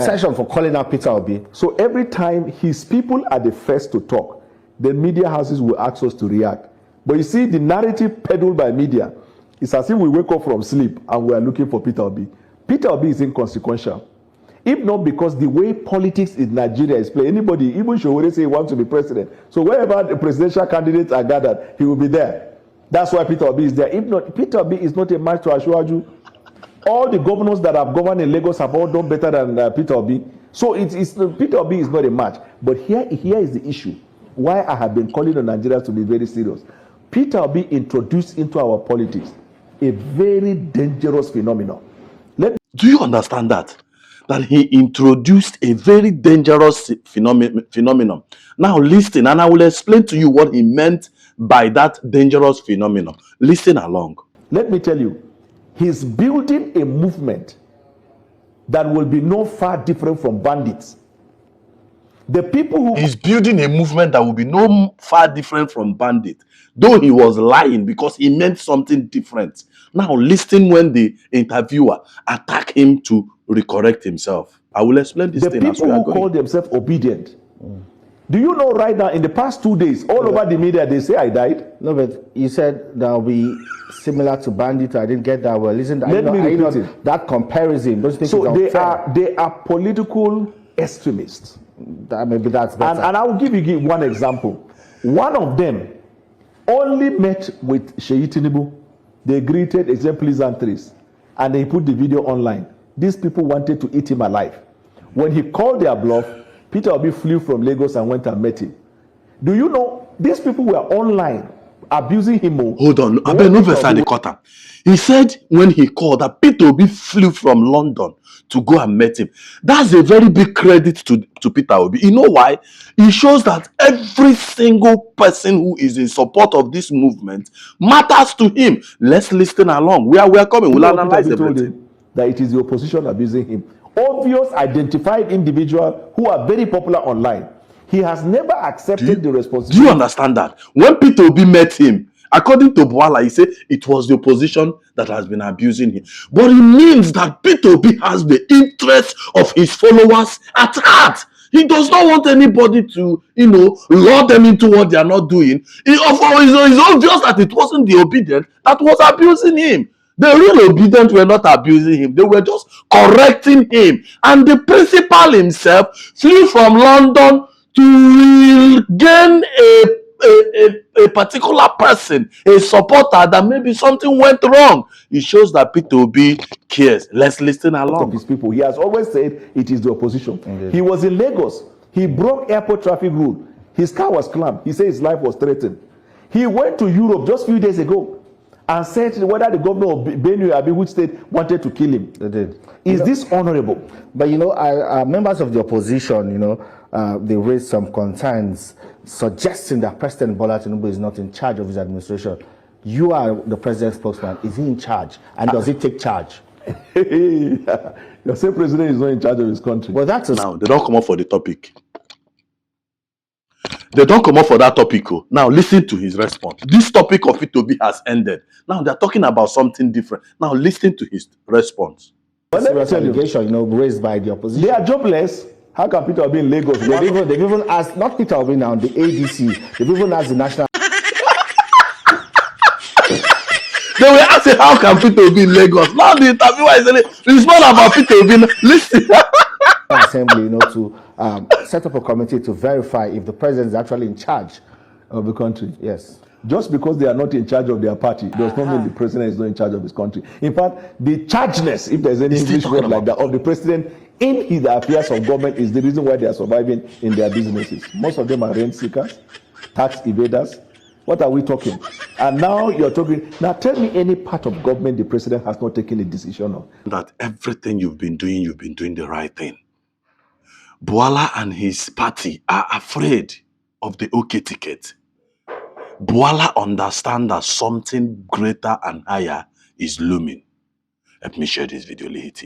Session for calling out Peter Obi. So every time his people are the first to talk, the media houses will ask us to react. But you see, the narrative peddled by media is as if we wake up from sleep and we are looking for Peter Obi. Peter Obi is inconsequential. If not because the way politics in Nigeria is played, anybody, even Showore, say he wants to be president. So wherever the presidential candidates are gathered, he will be there. That's why Peter Obi is there. If not, Peter Obi is not a match to Ashwaju. All the governors that have governed in Lagos have all done better than Peter Obi. So Peter Obi is not a match. But here is the issue. Why I have been calling on Nigerians to be very serious. Peter Obi introduced into our politics a very dangerous phenomenon. Do you understand that? That he introduced a very dangerous phenomenon. Now listen, and I will explain to you what he meant by that dangerous phenomenon. Listen along. Let me tell you, he's building a movement that will be no far different from bandits. The people who... He's building a movement that will be no far different from bandits. Though he was lying because he meant something different. Now listen when the interviewer attacked him to recorrect himself. I will explain this thing as we are going. The people who call themselves obedient. Do you know right now, in the past 2 days, all over the media, they say I died? No, but you said that will be similar to bandit. I didn't get that well. Listen, Let me repeat it. That comparison, don't you think so it's unfair? they are political extremists. Maybe that's better. And I will give you one example. One of them only met with Sheyi Tinubu. They greeted except pleasantries, and they put the video online. These people wanted to eat him alive. When he called their bluff, Peter Obi flew from Lagos and went and met him. Do you know these people were online abusing him? Hold on, I better not the cutter. He said when he called that Peter Obi flew from London to go and meet him. That's a very big credit to Peter Obi. You know why? It shows that every single person who is in support of this movement matters to him. Let's listen along. We are coming. We'll analyze everything. That it is the opposition abusing him. Obvious identified individuals who are very popular online. He has never accepted the responsibility. Do you understand that? When Peter Obi met him, according to Bwala, he said it was the opposition that has been abusing him. But it means that Peter Obi has the interest of his followers at heart. He does not want anybody to, lure them into what they are not doing. It's obvious that it wasn't the obedient that was abusing him. The real obedient were not abusing him. They were just correcting him. And the principal himself flew from London to gain a particular person, a supporter, that maybe something went wrong. It shows that Peter Obi cares. Let's listen along. His people. He has always said it is the opposition. Indeed. He was in Lagos. He broke airport traffic rule. His car was clamped. He said his life was threatened. He went to Europe just a few days ago and said whether the governor of Benue, Abi, which state, wanted to kill him. They did. Is this honorable? But members of the opposition, they raised some concerns suggesting that President Bwala Tinubu is not in charge of his administration. You are the president's spokesman. Is he in charge? And does he take charge? Your same president is not in charge of his country. Well, that's now they don't come up for the topic. They don't come up for that topic. Now listen to his response. This topic of Peter Obi has ended. Now they're talking about something different. Now listen to his response. Well, let me tell you, raised by the opposition. They are jobless. How can Peter Obi in Lagos? They've even asked, not Peter Obi now, the ADC. They've even asked the national. They were asking, how can Peter Obi in Lagos? Now the interviewer is saying, it's not about Peter Obi. Listen. Assembly, to set up a committee to verify if the president is actually in charge of the country. Yes. Just because they are not in charge of their party does not mean the president is not in charge of his country. In fact, the chargeness, if there's any English word like that, of the president in his affairs of government is the reason why they are surviving in their businesses. Most of them are rent seekers, tax evaders. What are we talking? And now you're talking. Now tell me any part of government the president has not taken a decision on. That everything you've been doing the right thing. Bwala and his party are afraid of the OK ticket. Bwala understands that something greater and higher is looming. Let me share this video, Lihitv.